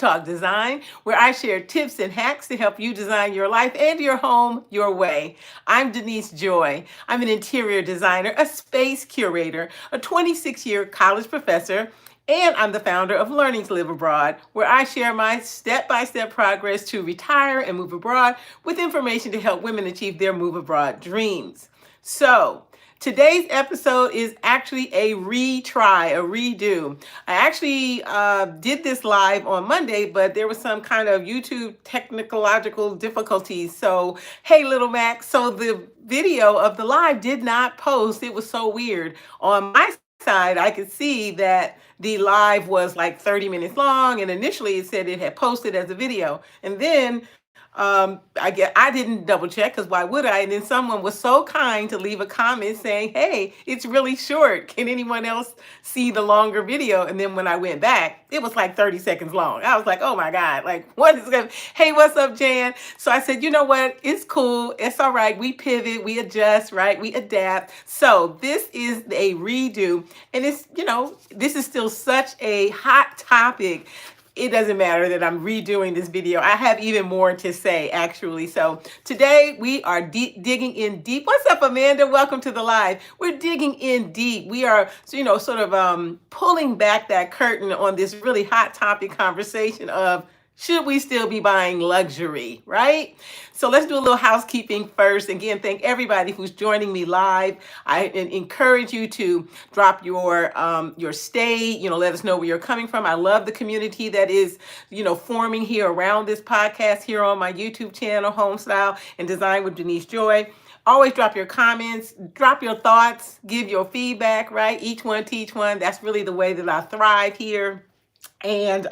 Talk Design, where I share tips and hacks to help you design your life and your home your way. I'm Denise Joy. I'm an interior designer, a space curator, a 26-year college professor, and I'm the founder of Learning to Live Abroad, where I share my step by step progress to retire and move abroad with information to help women achieve their move abroad dreams. So, today's episode is actually a retry, a redo. I actually did this live on Monday, but there was some kind of YouTube technological difficulties. So, hey, Little Mac. So, the video of the live did not post. It was so weird. On my side, I could see that the live was like 30 minutes long, and initially it said it had posted as a video. And then I didn't double check because why would I? And then someone was so kind to leave a comment saying, "Hey, it's really short. Can anyone else see the longer video?" And then when I went back, it was like 30 seconds long. I was like, "Oh my God, like what is going?" Hey, what's up, Jan? So I said, "You know what? It's cool. It's all right. We pivot, we adjust, right? We adapt." So this is a redo, and this is still such a hot topic. It doesn't matter that I'm redoing this video. I have even more to say, actually. So today we are digging in deep. What's up, Amanda? Welcome to the live. We're digging in deep. We are, sort of pulling back that curtain on this really hot topic conversation of should we still be buying luxury, right? So let's do a little housekeeping first. Again, thank everybody who's joining me live. I encourage you to drop your state, let us know where you're coming from. I love the community that is, forming here around this podcast here on my YouTube channel, Homestyle and Design with Denise Joy. Always drop your comments, drop your thoughts, give your feedback, right? Each one teach one. That's really the way that I thrive here. And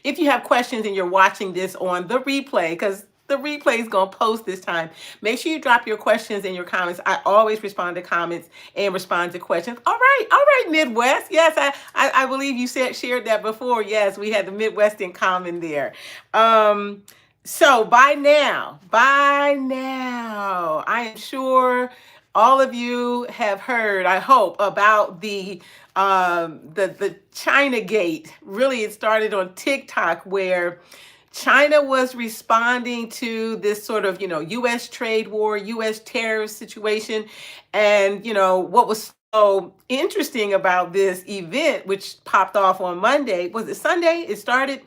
if you have questions and you're watching this on the replay, because the replay is going to post this time, make sure you drop your questions and your comments. I always respond to comments and respond to questions. All right, Midwest. Yes, I believe you shared that before. Yes, we had the Midwest in common there. So by now, I am sure all of you have heard, I hope, about the China Gate. Really, it started on TikTok, where China was responding to this sort of, U.S. trade war, U.S. tariff situation. And, what was so interesting about this event, which popped off on Monday, was it Sunday? It started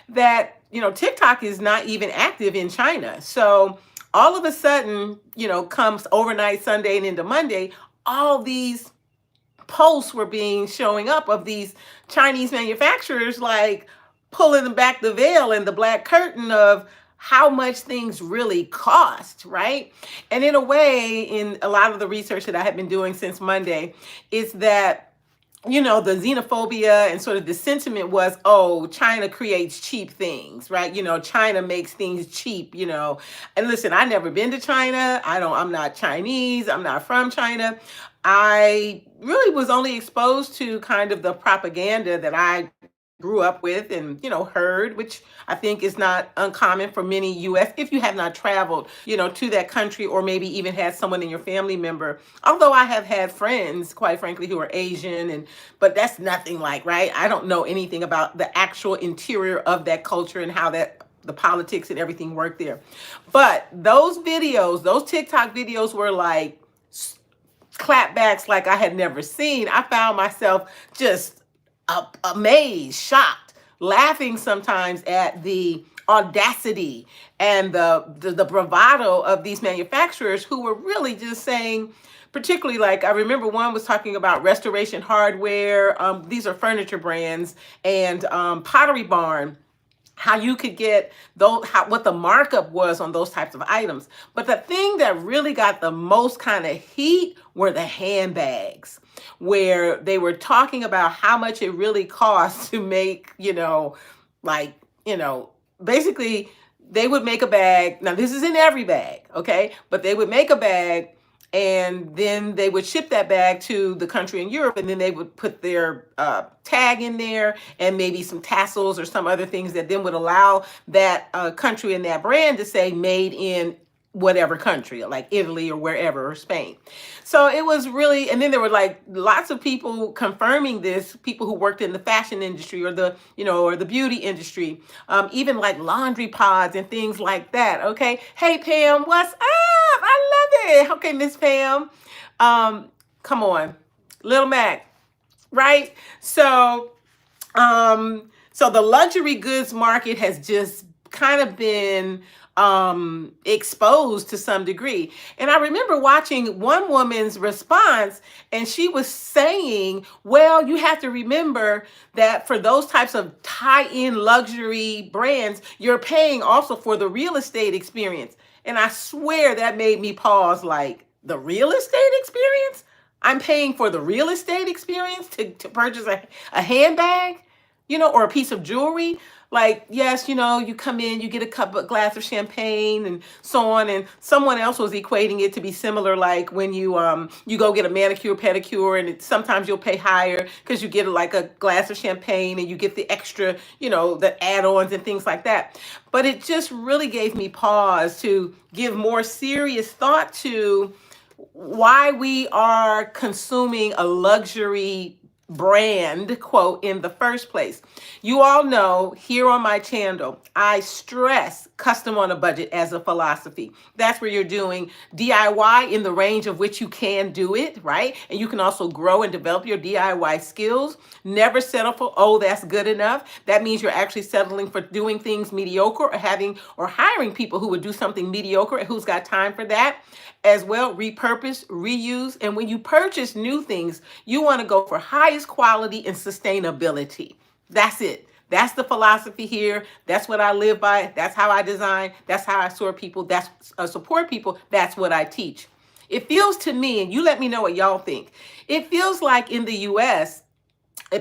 that, TikTok is not even active in China. So all of a sudden, comes overnight Sunday and into Monday, all these posts were showing up of these Chinese manufacturers, like pulling back the veil and the black curtain of how much things really cost, right? And in a way, in a lot of the research that I have been doing since Monday, is that the xenophobia and sort of the sentiment was, oh, China creates cheap things, right? China makes things cheap, And listen, I've never been to China. I'm not Chinese. I'm not from China. I really was only exposed to kind of the propaganda that I grew up with and heard, which I think is not uncommon for many US, if you have not traveled to that country, or maybe even had someone in your family member. Although I have had friends, quite frankly, who are Asian, but that's nothing like, right? I don't know anything about the actual interior of that culture and how the politics and everything work there. But those videos, those TikTok videos, were like clapbacks like I had never seen. I found myself just amazed, shocked, laughing sometimes at the audacity and the bravado of these manufacturers, who were really just saying, particularly, like, I remember one was talking about Restoration Hardware. These are furniture brands, and Pottery Barn, how you could get what the markup was on those types of items. But the thing that really got the most kind of heat were the handbags, where they were talking about how much it really costs to make, basically they would make a bag. Now, this is in every bag, okay? But they would make a bag, and then they would ship that bag to the country in Europe, and then they would put their tag in there and maybe some tassels or some other things that then would allow that country and that brand to say made in whatever country, like Italy or wherever, or Spain. So it was really, and then there were like lots of people confirming this, people who worked in the fashion industry or the, or the beauty industry, even like laundry pods and things like that. Okay. Hey, Pam, what's up? I love it. Okay, Miss Pam. Um, Come on, Little Mac, right? So the luxury goods market has just kind of been exposed to some degree. And I remember watching one woman's response, and she was saying, well, you have to remember that for those types of tie-in luxury brands, you're paying also for the real estate experience. And I swear that made me pause, like, the real estate experience? I'm paying for the real estate experience to purchase a handbag, or a piece of jewelry. Like, yes, you come in, you get a glass of champagne and so on. And someone else was equating it to be similar, like when you go get a manicure, pedicure, and sometimes you'll pay higher because you get like a glass of champagne and you get the extra, the add-ons and things like that. But it just really gave me pause to give more serious thought to why we are consuming a luxury brand, quote, in the first place. You all know here on my channel, I stress custom on a budget as a philosophy. That's where you're doing DIY in the range of which you can do it, right? And you can also grow and develop your DIY skills. Never settle for, oh, that's good enough. That means you're actually settling for doing things mediocre, or hiring people who would do something mediocre and who's got time for that as well. Repurpose, reuse. And when you purchase new things, you want to go for highest quality and sustainability. That's it. That's the philosophy here. That's what I live by. That's how I design. That's how I support people. Support people. That's what I teach. It feels to me, and you let me know what y'all think. It feels like in the US,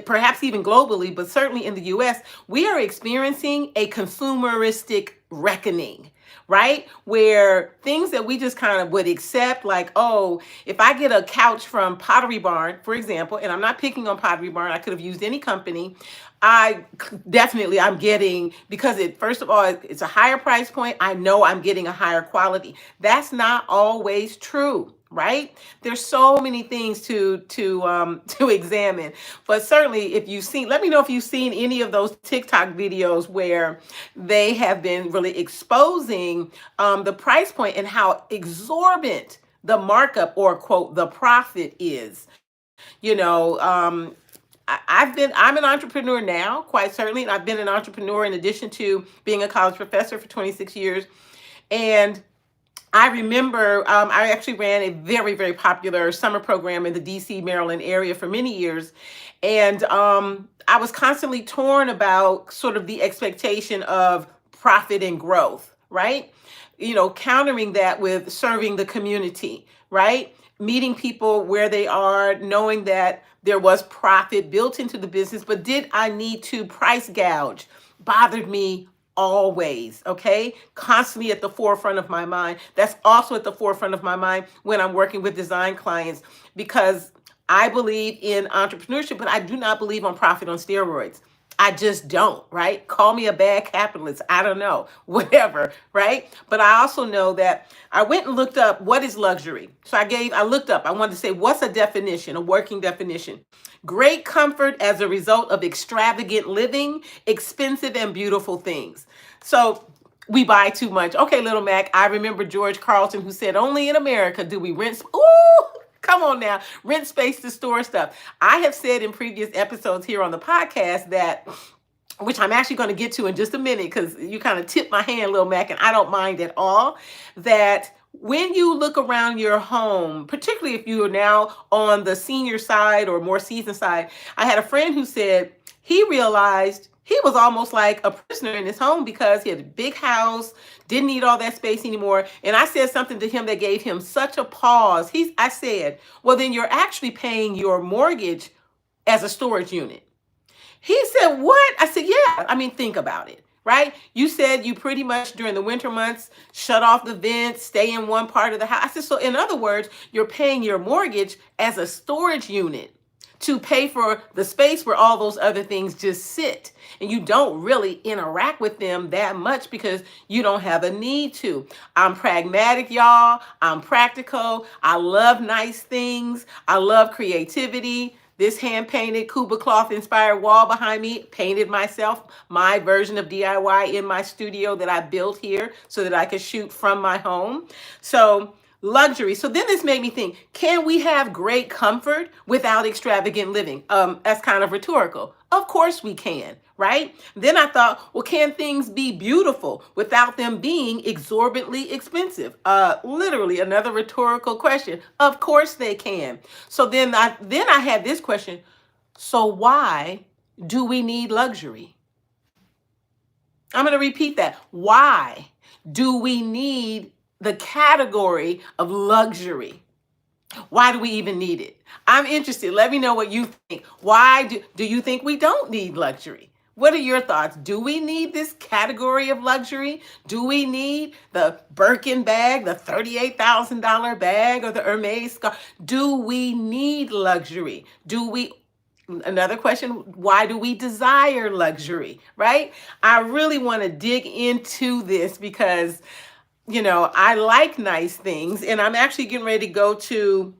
perhaps even globally, but certainly in the US, we are experiencing a consumeristic reckoning, right? Where things that we just kind of would accept, like, oh, if I get a couch from Pottery Barn, for example, and I'm not picking on Pottery Barn, I could have used any company. I'm getting, because first of all, it's a higher price point. I know I'm getting a higher quality. That's not always true, right? There's so many things to examine. But certainly, if you've seen, let me know if you've seen any of those TikTok videos where they have been really exposing the price point and how exorbitant the markup, or quote, the profit is. I'm an entrepreneur now, quite certainly, and I've been an entrepreneur in addition to being a college professor for 26 years. And I remember I actually ran a very, very popular summer program in the DC, Maryland area for many years. And I was constantly torn about sort of the expectation of profit and growth, right? Countering that with serving the community, right? Meeting people where they are, knowing that there was profit built into the business, but did I need to price gouge? Bothered me always, okay? Constantly at the forefront of my mind. That's also at the forefront of my mind when I'm working with design clients, because I believe in entrepreneurship, but I do not believe on profit on steroids. I just don't, right? Call me a bad capitalist. I don't know, whatever, right? But I also know that I went and looked up what is luxury. So I looked up, I wanted to say, what's a definition, a working definition? Great comfort as a result of extravagant living, expensive and beautiful things. So we buy too much. Okay, Little Mac, I remember George Carlton, who said, only in America do we rent. Ooh, come on now, rent space to store stuff. I have said in previous episodes here on the podcast that, which I'm actually going to get to in just a minute, because you kind of tipped my hand, Little Mac, and I don't mind at all, that when you look around your home, particularly if you are now on the senior side or more seasoned side, I had a friend who said he realized he was almost like a prisoner in his home because he had a big house, didn't need all that space anymore. And I said something to him that gave him such a pause. I said, well, then you're actually paying your mortgage as a storage unit. He said, what? I said, yeah. I mean, think about it, right? You said you pretty much during the winter months shut off the vents, stay in one part of the house. I said, so in other words, you're paying your mortgage as a storage unit to pay for the space where all those other things just sit. And you don't really interact with them that much because you don't have a need to. I'm pragmatic, y'all. I'm practical. I love nice things. I love creativity. This hand painted Kuba cloth inspired wall behind me, painted myself, my version of DIY in my studio that I built here so that I could shoot from my home. So, luxury. So then this made me think, can we have great comfort without extravagant living? That's kind of rhetorical. Of course we can, right? Then I thought, well, can things be beautiful without them being exorbitantly expensive? Literally another rhetorical question. Of course they can. So then I had this question. So why do we need luxury? I'm going to repeat that. Why do we need the category of luxury? Why do we even need it? I'm interested. Let me know what you think. Why do you think we don't need luxury? What are your thoughts? Do we need this category of luxury? Do we need the Birkin bag, the $38,000 bag, or the Hermes scarf? Do we need luxury? Another question, why do we desire luxury, right? I really want to dig into this because, I like nice things, and I'm actually getting ready to go to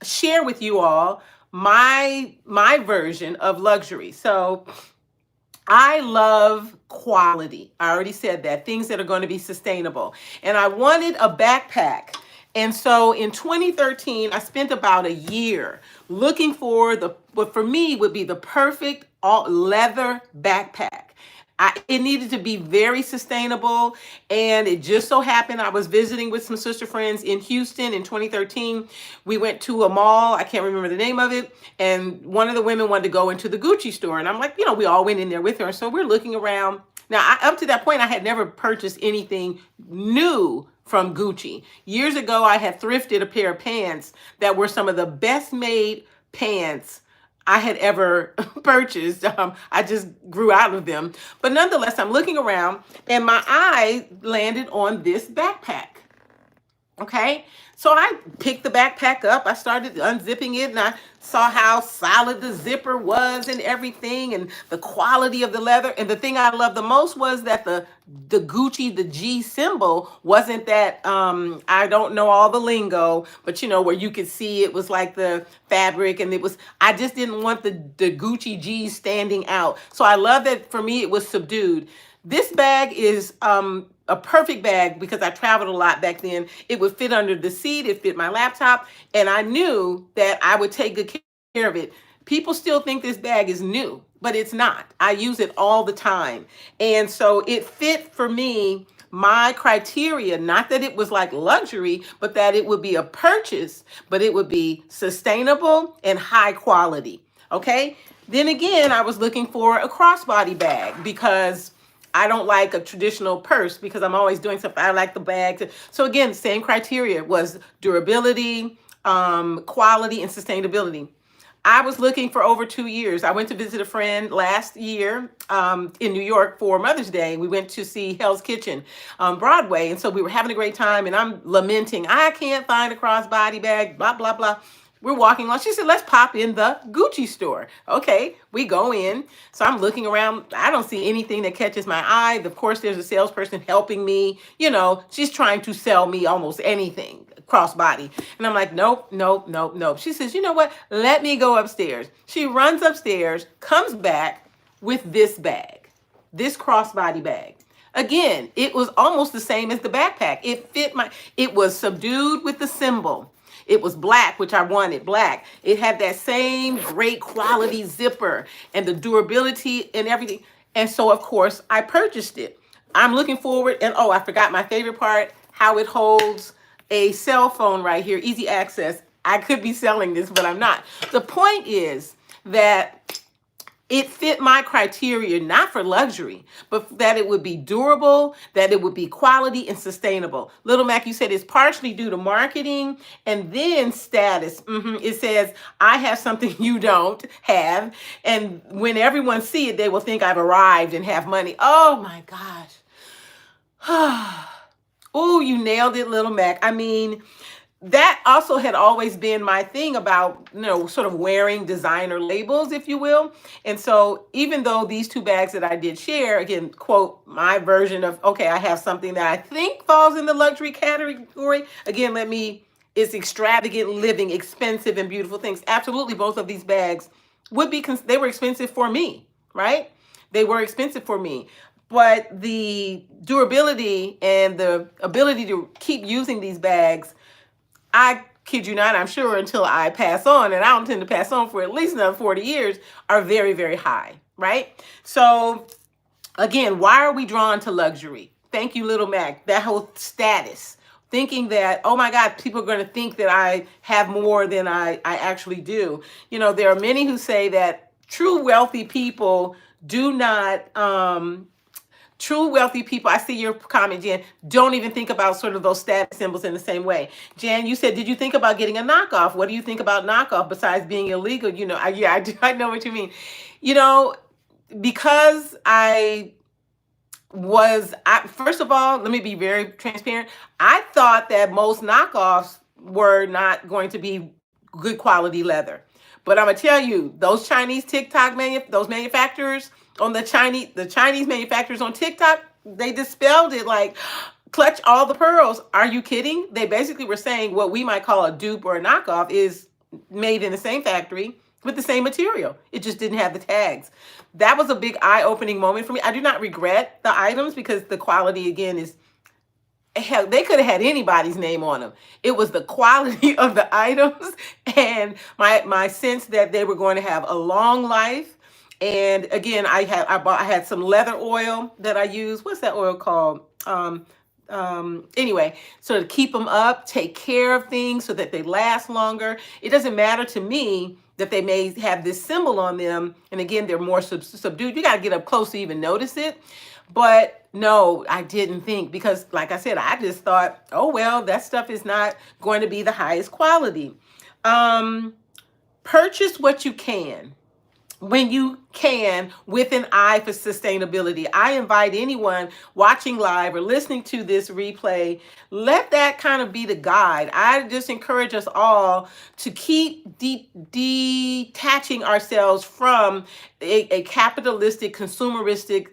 share with you all my version of luxury. So I love quality. I already said that. Things that are going to be sustainable. And I wanted a backpack. And so in 2013, I spent about a year looking for what for me would be the perfect leather backpack. It needed to be very sustainable. And it just so happened I was visiting with some sister friends in Houston in 2013. We went to a mall. I can't remember the name of it. And one of the women wanted to go into the Gucci store. And I'm like, we all went in there with her. So we're looking around. Now, up to that point, I had never purchased anything new from Gucci. Years ago, I had thrifted a pair of pants that were some of the best made pants I had ever purchased. I just grew out of them. But nonetheless, I'm looking around and my eye landed on this backpack. Okay, so I picked the backpack up. I started unzipping it and I saw how solid the zipper was and everything and the quality of the leather. And the thing I loved the most was that the Gucci, the G symbol wasn't that, I don't know all the lingo, but where you could see it was like the fabric and I just didn't want the Gucci G standing out. So I love that for me, it was subdued. This bag is, a perfect bag because I traveled a lot back then. It would fit under the seat. It fit my laptop. And I knew that I would take good care of it. People still think this bag is new, but it's not. I use it all the time. And so it fit for me, my criteria, not that it was like luxury, but that it would be a purchase, but it would be sustainable and high quality. Okay. Then again, I was looking for a crossbody bag because I don't like a traditional purse because I'm always doing stuff. I like the bag. So again, same criteria was durability, quality, and sustainability. I was looking for over 2 years. I went to visit a friend last year in New York for Mother's Day. We went to see Hell's Kitchen on Broadway. And so we were having a great time. And I'm lamenting, I can't find a crossbody bag, blah, blah, blah. We're walking along. She said, let's pop in the Gucci store. Okay, we go in. So I'm looking around. I don't see anything that catches my eye. Of course, there's a salesperson helping me. She's trying to sell me almost anything, crossbody. And I'm like, nope, nope, nope, nope. She says, you know what? Let me go upstairs. She runs upstairs, comes back with this bag, this crossbody bag. Again, it was almost the same as the backpack. It was subdued with the symbol. It was black, which I wanted black. It had that same great quality zipper and the durability and everything. And so, of course, I purchased it. I'm looking forward. And I forgot my favorite part, how it holds a cell phone right here, easy access. I could be selling this, but I'm not. The point is that it fit my criteria, not for luxury, but that it would be durable, that it would be quality and sustainable. Little Mac, you said it's partially due to marketing and then status. It says, I have something you don't have. And when everyone see it, they will think I've arrived and have money. Oh my gosh. Oh, you nailed it, Little Mac. I mean, that also had always been my thing about, sort of wearing designer labels, if you will. And so even though these two bags that I did share, again, quote, my version of, okay, I have something that I think falls in the luxury category. Again, it's extravagant living, expensive and beautiful things. Absolutely, both of these bags they were expensive for me, right? They were expensive for me. But the durability and the ability to keep using these bags, I kid you not, I'm sure until I pass on, and I don't intend to pass on for at least another 40 years, are very, very high, right? So again, why are we drawn to luxury? Thank you, Little Mac. That whole status, thinking that, oh my God, people are going to think that I have more than I actually do. There are many who say that do not, true wealthy people, I see your comment, Jan, don't even think about sort of those status symbols in the same way. Jan, you said, did you think about getting a knockoff? What do you think about knockoff besides being illegal? Yeah, I do. I know what you mean. You know, because first of all, let me be very transparent. I thought that most knockoffs were not going to be good quality leather. But I'm gonna tell you, those Chinese those manufacturers on the Chinese manufacturers on TikTok, they dispelled it like, clutch all the pearls. Are you kidding? They basically were saying what we might call a dupe or a knockoff is made in the same factory with the same material. It just didn't have the tags. That was a big eye-opening moment for me. I do not regret the items because the quality, again, is, hell, they could have had anybody's name on them. It was the quality of the items and my sense that they were going to have a long life. And again, I had some leather oil that I use. What's that oil called? Anyway, so to keep them up, take care of things so that they last longer. It doesn't matter to me that they may have this symbol on them. And again, they're more subdued. You got to get up close to even notice it. But no, I didn't think, because like I said, I just thought, oh, well, that stuff is not going to be the highest quality. Purchase what you can, when you can, with an eye for sustainability. I invite anyone watching live or listening to this replay, let that kind of be the guide. I just encourage us all to keep detaching ourselves from a capitalistic, consumeristic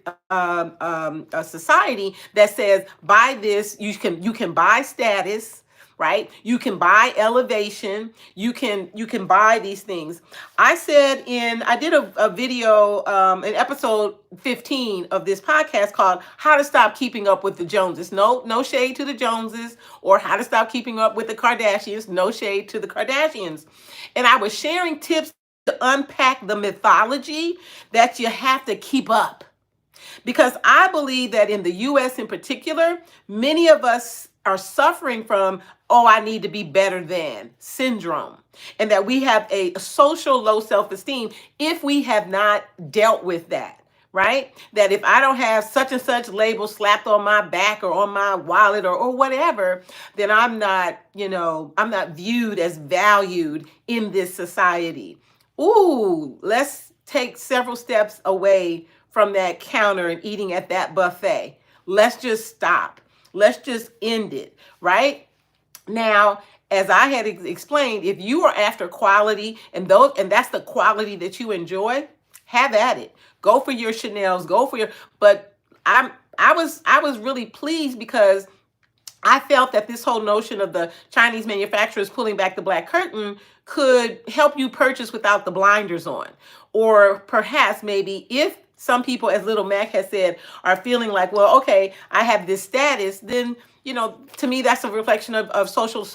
society that says, buy this, you can buy status, right? You can buy elevation. You can buy these things. I did a video in episode 15 of this podcast called How to Stop Keeping Up with the Joneses. No shade to the Joneses, or How to Stop Keeping Up with the Kardashians. No shade to the Kardashians. And I was sharing tips to unpack the mythology that you have to keep up. Because I believe that in the US in particular, many of us are suffering from, oh, I need to be better than syndrome. And that we have a social low self-esteem if we have not dealt with that, right? That if I don't have such and such label slapped on my back or on my wallet or whatever, then I'm not viewed as valued in this society. Ooh, let's take several steps away from that counter and eating at that buffet. Let's just stop. Let's just end it, right? Now, as I had explained, if you are after quality and that's the quality that you enjoy, have at it. Go for your Chanel's, but I was really pleased because I felt that this whole notion of the Chinese manufacturers pulling back the black curtain could help you purchase without the blinders on. Or perhaps maybe if some people, as Little Mac has said, are feeling like, well, okay, I have this status, then, to me, that's a reflection of socially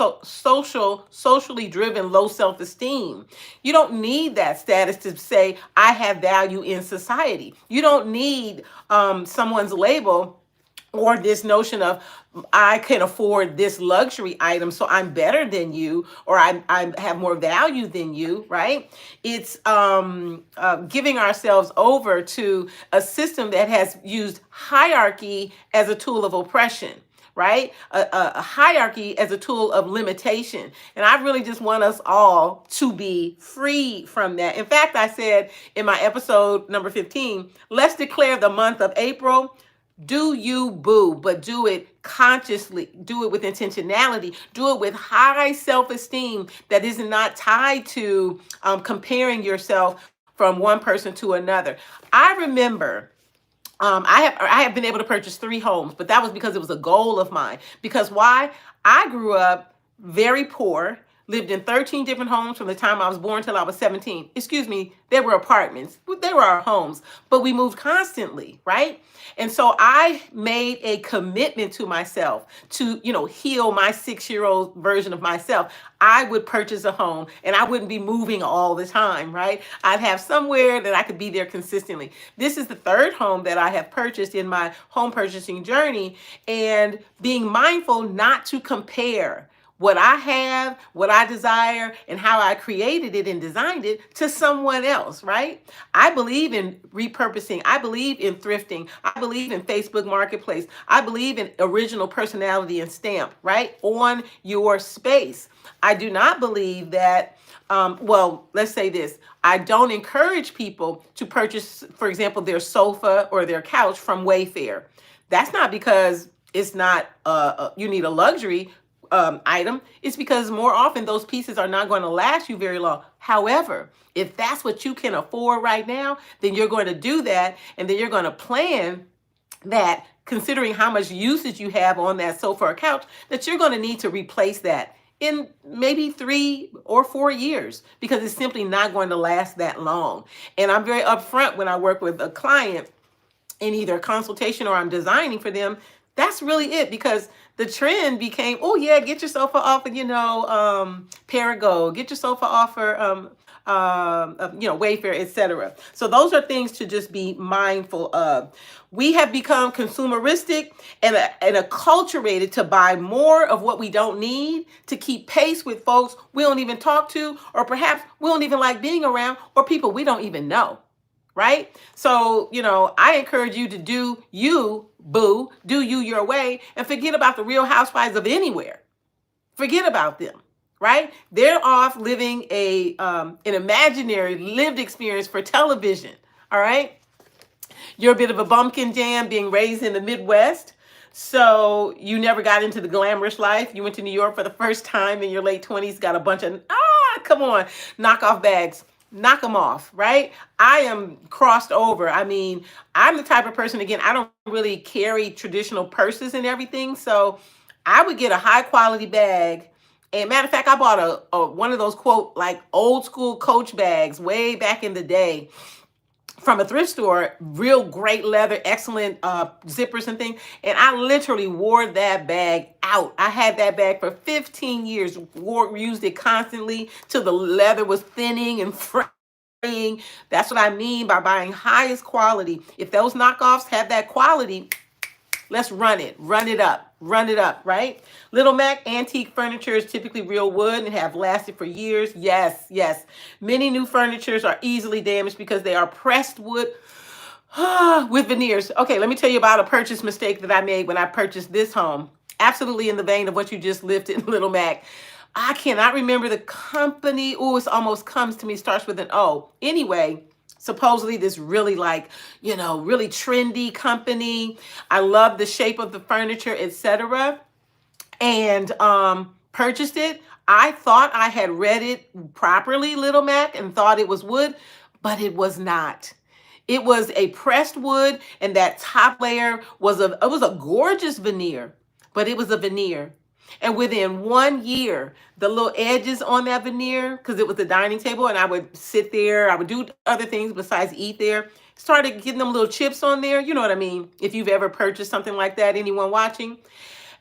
driven low self-esteem. You don't need that status to say, I have value in society. You don't need someone's label or this notion of, I can afford this luxury item, so I'm better than you, or I have more value than you, right? It's giving ourselves over to a system that has used hierarchy as a tool of oppression, right? A hierarchy as a tool of limitation. And I really just want us all to be free from that. In fact, I said in my episode number 15, let's declare the month of April Do you, boo, but do it consciously, do it with intentionality, do it with high self-esteem that is not tied to comparing yourself from one person to another. I remember I have been able to purchase 3 homes, but that was because it was a goal of mine. Because why? I grew up very poor, lived in 13 different homes from the time I was born till I was 17. Excuse me, they were apartments. They were our homes, but we moved constantly, right? And so I made a commitment to myself to, heal my 6-year old version of myself. I would purchase a home and I wouldn't be moving all the time, right? I'd have somewhere that I could be there consistently. This is the 3rd home that I have purchased in my home purchasing journey, and being mindful not to compare what I have, what I desire, and how I created it and designed it to someone else, right? I believe in repurposing. I believe in thrifting. I believe in Facebook Marketplace. I believe in original personality and stamp, right? On your space. I do not believe that, well, let's say this. I don't encourage people to purchase, for example, their sofa or their couch from Wayfair. That's not because it's not, you need a luxury item. It's because more often those pieces are not going to last you very long. However, if that's what you can afford right now, then you're going to do that. And then you're going to plan that, considering how much usage you have on that sofa or couch, that you're going to need to replace that in maybe 3 or 4 years, because it's simply not going to last that long. And I'm very upfront when I work with a client in either a consultation or I'm designing for them. That's really it, because the trend became, oh yeah, get your sofa off of, Perigo, get your sofa off for, Wayfair, etc. So those are things to just be mindful of. We have become consumeristic and acculturated to buy more of what we don't need to keep pace with folks we don't even talk to, or perhaps we don't even like being around, or people we don't even know. Right? So, I encourage you to do you, boo, do you your way, and forget about the Real Housewives of anywhere. Forget about them, right? They're off living an imaginary lived experience for television, all right? You're a bit of a bumpkin jam, being raised in the Midwest. So you never got into the glamorous life. You went to New York for the first time in your late 20s, got a bunch of, come on, knockoff bags. Knock them off, right? I am crossed over. I mean, I'm the type of person, again, I don't really carry traditional purses and everything. So I would get a high quality bag. And matter of fact, I bought one of those, quote, like old school Coach bags way back in the day from a thrift store, real great leather, excellent zippers and things. And I literally wore that bag out. I had that bag for 15 years, used it constantly till the leather was thinning and fraying. That's what I mean by buying highest quality. If those knockoffs have that quality, let's run it up, right? Little Mac antique furniture is typically real wood and have lasted for years. Yes, yes. Many new furnitures are easily damaged because they are pressed wood with veneers. Okay, let me tell you about a purchase mistake that I made when I purchased this home. Absolutely in the vein of what you just lifted, Little Mac. I cannot remember the company. Oh, it almost comes to me, starts with an O. Anyway, supposedly this really really trendy company. I love the shape of the furniture, etc. And purchased it. I thought I had read it properly, Little Mac, and thought it was wood, but it was not. It was a pressed wood, and that top layer was a gorgeous veneer, but it was a veneer. And within 1 year, the little edges on that veneer, because it was the dining table and I would sit there, I would do other things besides eat there, started getting them little chips on there. You know what I mean? If you've ever purchased something like that, anyone watching.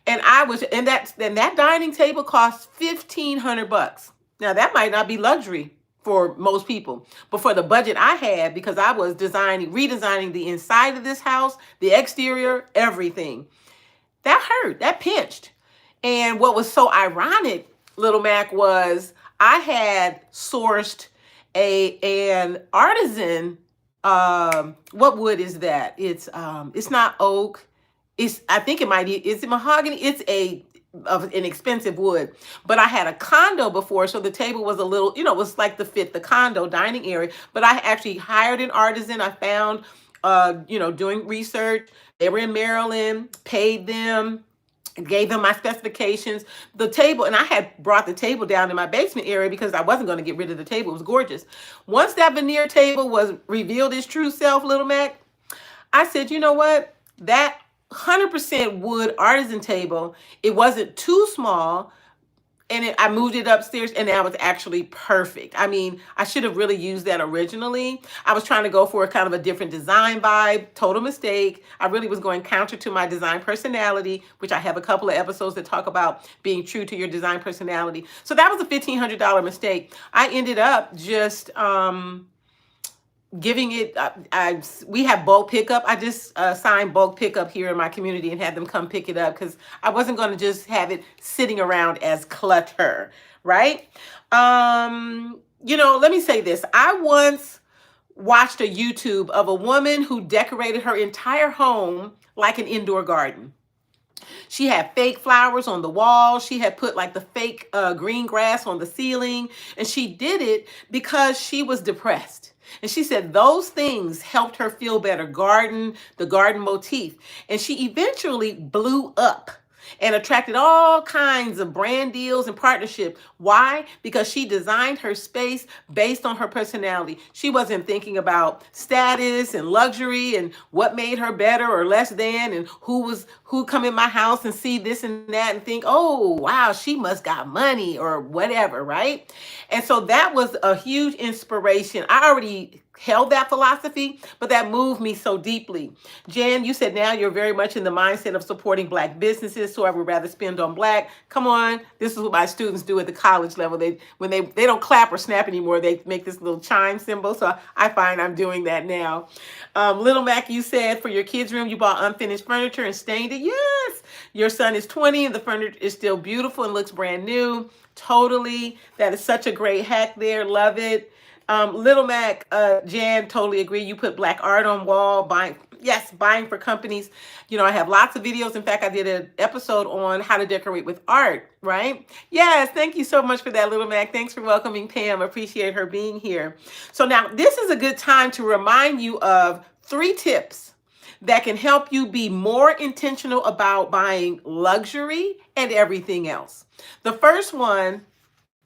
And that dining table cost $1,500. Now that might not be luxury for most people, but for the budget I had, because I was redesigning the inside of this house, the exterior, everything. That hurt, that pinched. And what was so ironic, Little Mac, was I had sourced an artisan. What wood is that? It's not oak. I think it might be. Is it mahogany? It's of an expensive wood. But I had a condo before, so the table was a little, it was like to fit the condo dining area. But I actually hired an artisan. I found doing research. They were in Maryland, paid them, gave them my specifications. The table, and I had brought the table down in my basement area because I wasn't going to get rid of the table. It was gorgeous. Once that veneer table was revealed its true self, Little Mac, I said, you know what? That 100% wood artisan table, it wasn't too small, and I moved it upstairs, and now it's actually perfect. I mean, I should have really used that originally. I was trying to go for a kind of a different design vibe. Total mistake. I really was going counter to my design personality, which I have a couple of episodes that talk about being true to your design personality. So that was a $1,500 mistake. I ended up just giving it. We have bulk pickup. I just signed bulk pickup here in my community and had them come pick it up because I wasn't going to just have it sitting around as clutter, right? Let me say this. I once watched a YouTube of a woman who decorated her entire home like an indoor garden. She had fake flowers on the wall. She had put like the fake green grass on the ceiling. And she did it because she was depressed. And she said those things helped her feel better. The garden motif. And she eventually blew up and attracted all kinds of brand deals and partnership. Why? Because she designed her space based on her personality. She wasn't thinking about status and luxury and what made her better or less than, and who come in my house and see this and that and think, oh, wow, she must got money or whatever, right? And so that was a huge inspiration. I already held that philosophy, but that moved me so deeply. Jan, you said now you're very much in the mindset of supporting Black businesses, so I would rather spend on Black. Come on, this is what my students do at the college level. When they don't clap or snap anymore, they make this little chime symbol, so I find I'm doing that now. Little Mac, you said for your kids' room, you bought unfinished furniture and stained it. Yes, your son is 20 and the furniture is still beautiful and looks brand new. Totally, that is such a great hack there, love it. Little Mac, Jan, totally agree. You put Black art on wall, buying for companies. I have lots of videos. In fact, I did an episode on how to decorate with art, right? Yes, thank you so much for that, Little Mac. Thanks for welcoming Pam. Appreciate her being here. So now this is a good time to remind you of 3 tips that can help you be more intentional about buying luxury and everything else. The first one,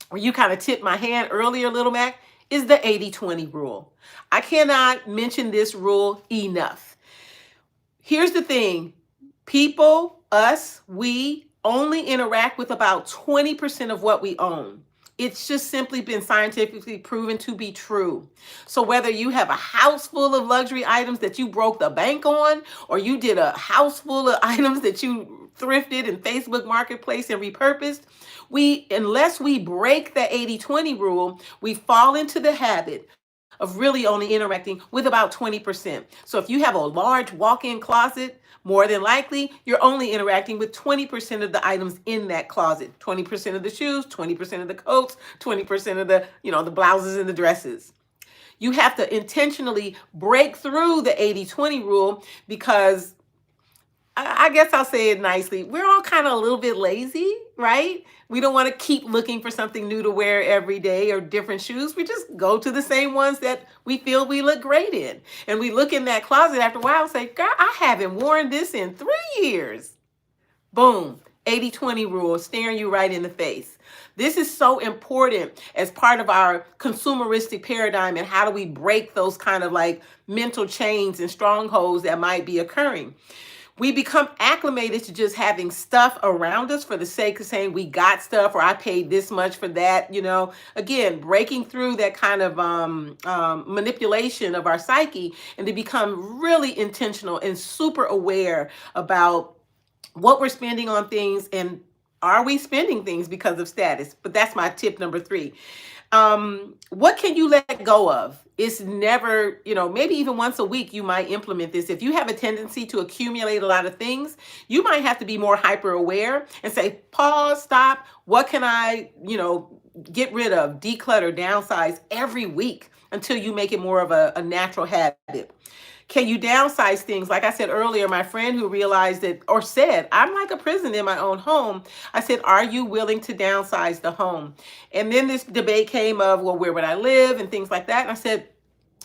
where you kind of tipped my hand earlier, Little Mac, is the 80-20 rule. I cannot mention this rule enough. Here's the thing. People, we only interact with about 20% of what we own. It's just simply been scientifically proven to be true. So whether you have a house full of luxury items that you broke the bank on, or you did a house full of items that you thrifted in Facebook Marketplace and repurposed, unless we break the 80-20 rule, we fall into the habit of really only interacting with about 20%. So if you have a large walk-in closet, more than likely, you're only interacting with 20% of the items in that closet. 20% of the shoes, 20% of the coats, 20% of the blouses and the dresses. You have to intentionally break through the 80-20 rule because I guess I'll say it nicely. We're all kind of a little bit lazy, right? We don't want to keep looking for something new to wear every day or different shoes. We just go to the same ones that we feel we look great in. And we look in that closet after a while and say, girl, I haven't worn this in 3 years. Boom. 80-20 rule staring you right in the face. This is so important as part of our consumeristic paradigm, and how do we break those kind of like mental chains and strongholds that might be occurring. We become acclimated to just having stuff around us for the sake of saying we got stuff, or I paid this much for that. Again, breaking through that kind of manipulation of our psyche, and to become really intentional and super aware about what we're spending on things, and are we spending things because of status? But that's my tip number 3. What can you let go of? It's never, maybe even once a week you might implement this. If you have a tendency to accumulate a lot of things, you might have to be more hyper aware and say, pause, stop. What can I, get rid of, declutter, downsize every week until you make it more of a natural habit? Can you downsize things? Like I said earlier, my friend who realized that, or said, I'm like a prison in my own home. I said, are you willing to downsize the home? And then this debate came of, well, where would I live and things like that. And I said,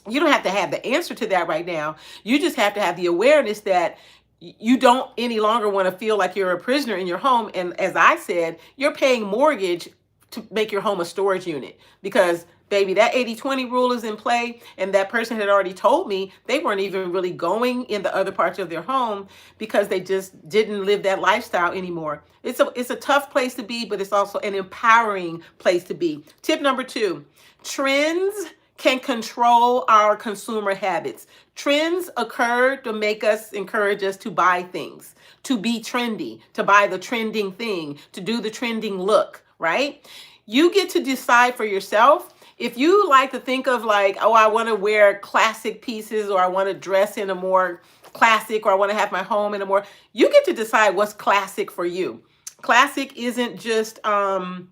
You don't have to have the answer to that right now. You just have to have the awareness that you don't any longer want to feel like you're a prisoner in your home. And as I said, you're paying mortgage to make your home a storage unit because baby, that 80/20 rule is in play. And that person had already told me they weren't even really going in the other parts of their home because they just didn't live that lifestyle anymore. It's a tough place to be, but it's also an empowering place to be. Tip number 2, trends can control our consumer habits. Trends occur to make us encourage us to buy things, to be trendy, to buy the trending thing, to do the trending look, right? You get to decide for yourself. If you like to think of like, oh, I want to wear classic pieces, or I want to dress in a more classic, or I want to have my home in a more, you get to decide what's classic for you. Classic isn't just a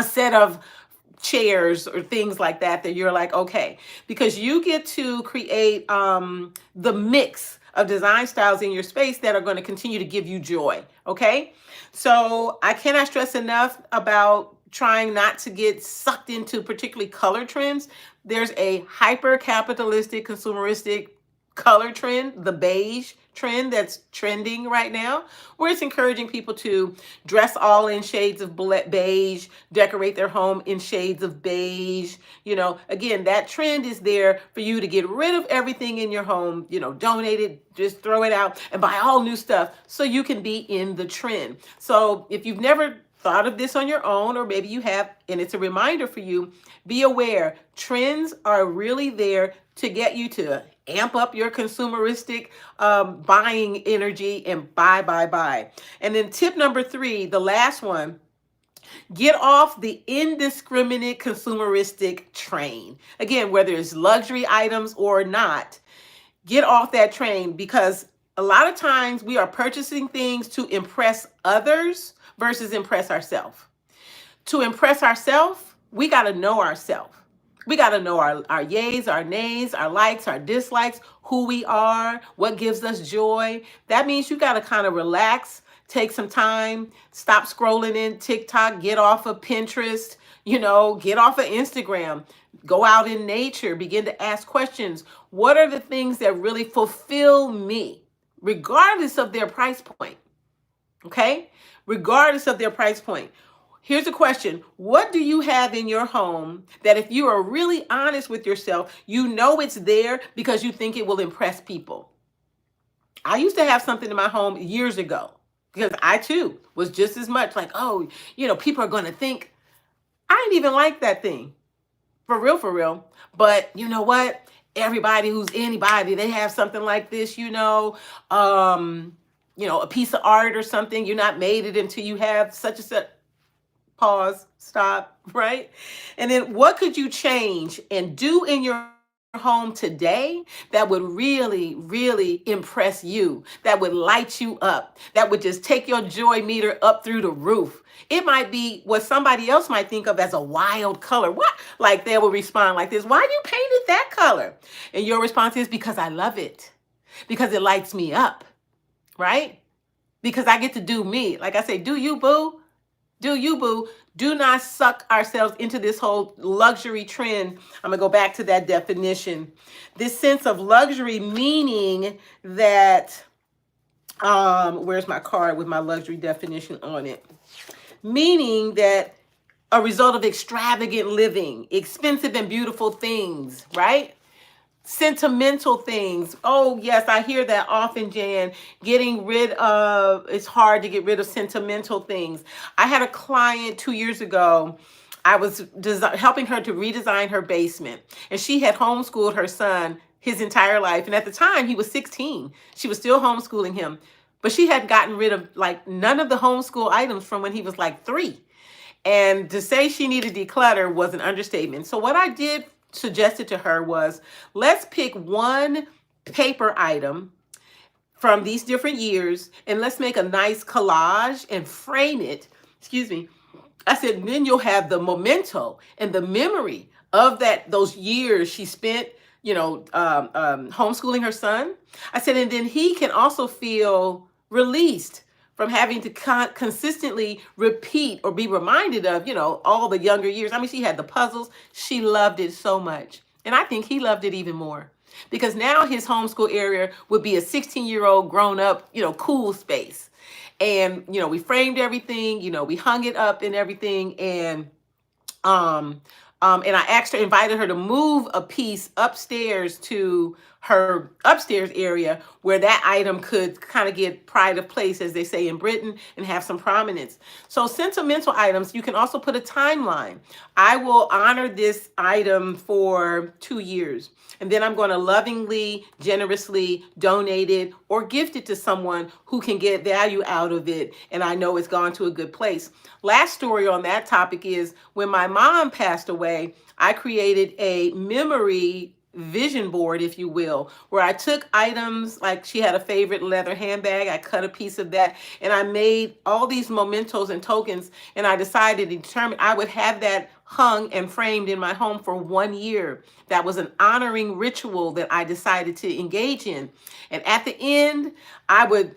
set of chairs or things like that you're like, okay, because you get to create the mix of design styles in your space that are going to continue to give you joy. Okay, so I cannot stress enough about trying not to get sucked into particularly color trends. There's a hyper capitalistic consumeristic color trend, the beige trend that's trending right now, where it's encouraging people to dress all in shades of beige, decorate their home in shades of beige. Again, that trend is there for you to get rid of everything in your home, donate it, just throw it out and buy all new stuff so you can be in the trend. So if you've never thought of this on your own, or maybe you have, and it's a reminder for you, be aware trends are really there to get you to amp up your consumeristic buying energy and buy. And then tip number 3, the last one, get off the indiscriminate consumeristic train. Again, whether it's luxury items or not, get off that train, because a lot of times we are purchasing things to impress others versus impress ourselves. To impress ourselves, we got to know ourselves. We got to know our yays, our nays, our likes, our dislikes, who we are, what gives us joy. That means you got to kind of relax, take some time, stop scrolling in TikTok, get off of Pinterest, get off of Instagram, go out in nature, begin to ask questions. What are the things that really fulfill me, regardless of their price point? Okay? Regardless of their price point. Here's a question. What do you have in your home that if you are really honest with yourself, you know it's there because you think it will impress people? I used to have something in my home years ago because I too was just as much like, oh, people are going to think. I didn't even like that thing. For real. But you know what? Everybody who's anybody, they have something like this, a piece of art or something. You're not made it until you have such and such. Pause, stop, right? And then what could you change and do in your home today that would really, really impress you, that would light you up, that would just take your joy meter up through the roof? It might be what somebody else might think of as a wild color. What? Like they will respond like this: why you painted that color? And your response is, because I love it, because it lights me up, right? Because I get to do me. Like I say, do you, boo? Do you, boo? Do not suck ourselves into this whole luxury trend. I'm going to go back to that definition. This sense of luxury, meaning that, where's my card with my luxury definition on it? Meaning that a result of extravagant living, expensive and beautiful things, right? Sentimental things. Oh, yes, I hear that often, Jan. It's hard to get rid of sentimental things. I had a client 2 years ago. I was helping her to redesign her basement, and she had homeschooled her son his entire life. And at the time, he was 16. She was still homeschooling him, but she had gotten rid of like none of the homeschool items from when he was like 3. And to say she needed declutter was an understatement. So what I suggested to her was, let's pick one paper item from these different years and let's make a nice collage and frame it. Excuse me. I said, then you'll have the memento and the memory of those years she spent, homeschooling her son. I said, and then he can also feel released from having to consistently repeat or be reminded of, all the younger years. I mean, she had the puzzles. She loved it so much. And I think he loved it even more because now his homeschool area would be a 16-year-old grown up, cool space. And, we framed everything, we hung it up and everything. Um, and I actually invited her to move a piece upstairs to her upstairs area where that item could kind of get pride of place, as they say in Britain, and have some prominence. So sentimental items, you can also put a timeline. I will honor this item for 2 years. And then I'm going to lovingly, generously donate it or gift it to someone who can get value out of it. And I know it's gone to a good place. Last story on that topic is when my mom passed away, I created a memory vision board, if you will, where I took items like she had a favorite leather handbag. I cut a piece of that and I made all these mementos and tokens. And I decided to determine I would have that hung and framed in my home for 1 year. That was an honoring ritual that I decided to engage in. And at the end, I would,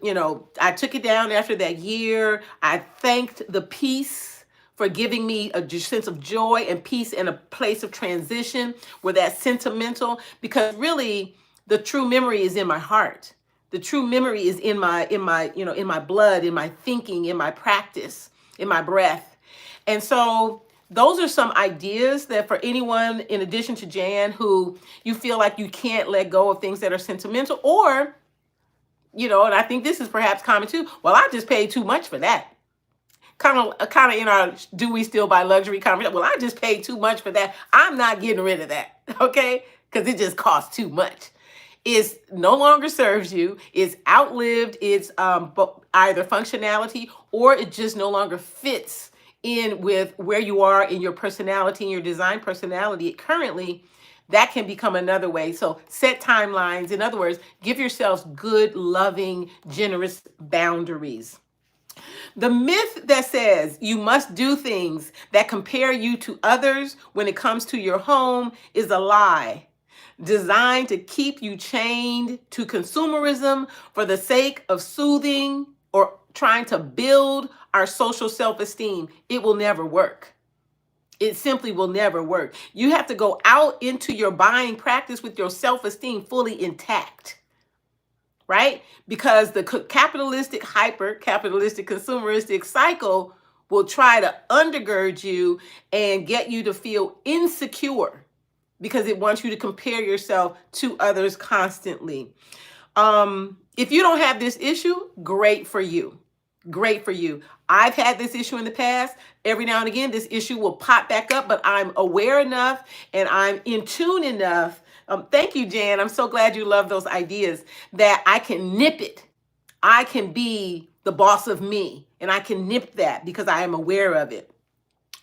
I took it down after that year. I thanked the piece for giving me a sense of joy and peace in a place of transition where that's sentimental, because really the true memory is in my heart. The true memory is in my blood, in my thinking, in my practice, in my breath. And so those are some ideas that for anyone, in addition to Jan, who you feel like you can't let go of things that are sentimental, or, and I think this is perhaps common too. Well, I just paid too much for that. Kind of in our do we still buy luxury conversation. Well, I just paid too much for that. I'm not getting rid of that, okay? Because it just costs too much. It's no longer serves you. It's outlived its either functionality, or it just no longer fits in with where you are in your personality and your design personality currently. That can become another way. So set timelines. In other words, give yourselves good, loving, generous boundaries. The myth that says you must do things that compare you to others when it comes to your home is a lie, designed to keep you chained to consumerism for the sake of soothing or trying to build our social self-esteem. It will never work. It simply will never work. You have to go out into your buying practice with your self-esteem fully intact. Right? Because the capitalistic, hyper-capitalistic, consumeristic cycle will try to undergird you and get you to feel insecure because it wants you to compare yourself to others constantly. If you don't have this issue, great for you. Great for you. I've had this issue in the past. Every now and again, this issue will pop back up, but I'm aware enough and I'm in tune enough. Thank you, Jan. I'm so glad you love those ideas that I can nip it. I can be the boss of me and I can nip that because I am aware of it.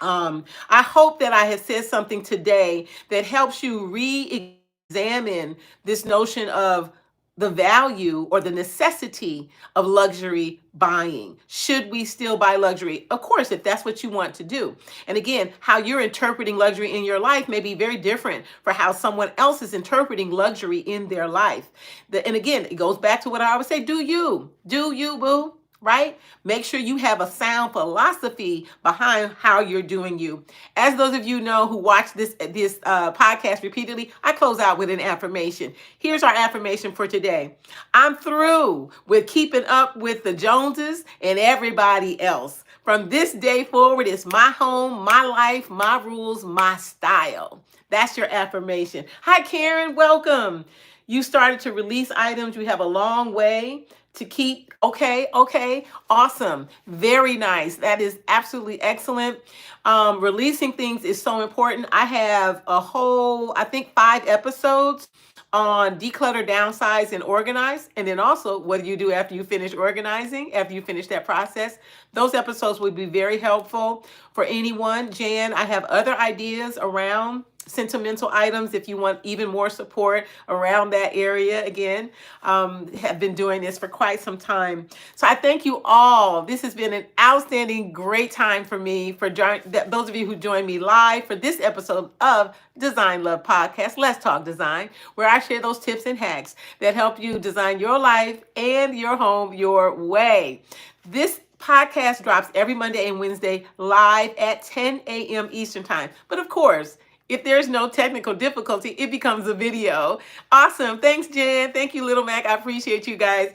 I hope that I have said something today that helps you re-examine this notion of the value or the necessity of luxury buying. Should we still buy luxury? Of course, if that's what you want to do. And again, how you're interpreting luxury in your life may be very different for how someone else is interpreting luxury in their life. And again, it goes back to what I always say, do you, boo? Right? Make sure you have a sound philosophy behind how you're doing you. As those of you know who watch this podcast repeatedly, I close out with an affirmation. Here's our affirmation for today. I'm through with keeping up with the Joneses and everybody else. From this day forward, it's my home, my life, my rules, my style. That's your affirmation. Hi, Karen. Welcome. You started to release items. You have a long way to keep. Okay. Awesome. Very nice. That is absolutely excellent. Releasing things is so important. I have a whole, I think 5 episodes on declutter, downsize, and organize. And then also, what do you do after you finish organizing, after you finish that process? Those episodes would be very helpful for anyone. Jan, I have other ideas around sentimental items if you want even more support around that area. Again, have been doing this for quite some time. So I thank you all. This has been an outstanding, great time for me, for those of you who joined me live for this episode of Design Love Podcast, Let's Talk Design, where I share those tips and hacks that help you design your life and your home your way. This podcast drops every Monday and Wednesday live at 10 a.m. Eastern Time. But of course, If there's no technical difficulty, it becomes a video. Awesome. Thanks, Jen. Thank you, Little Mac. I appreciate you guys.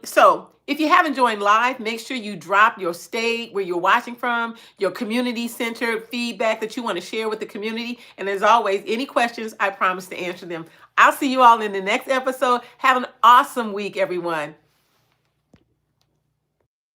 So if you haven't joined live, make sure you drop your state where you're watching from, your community-centered feedback that you want to share with the community. And as always, any questions, I promise to answer them. I'll see you all in the next episode. Have an awesome week, everyone.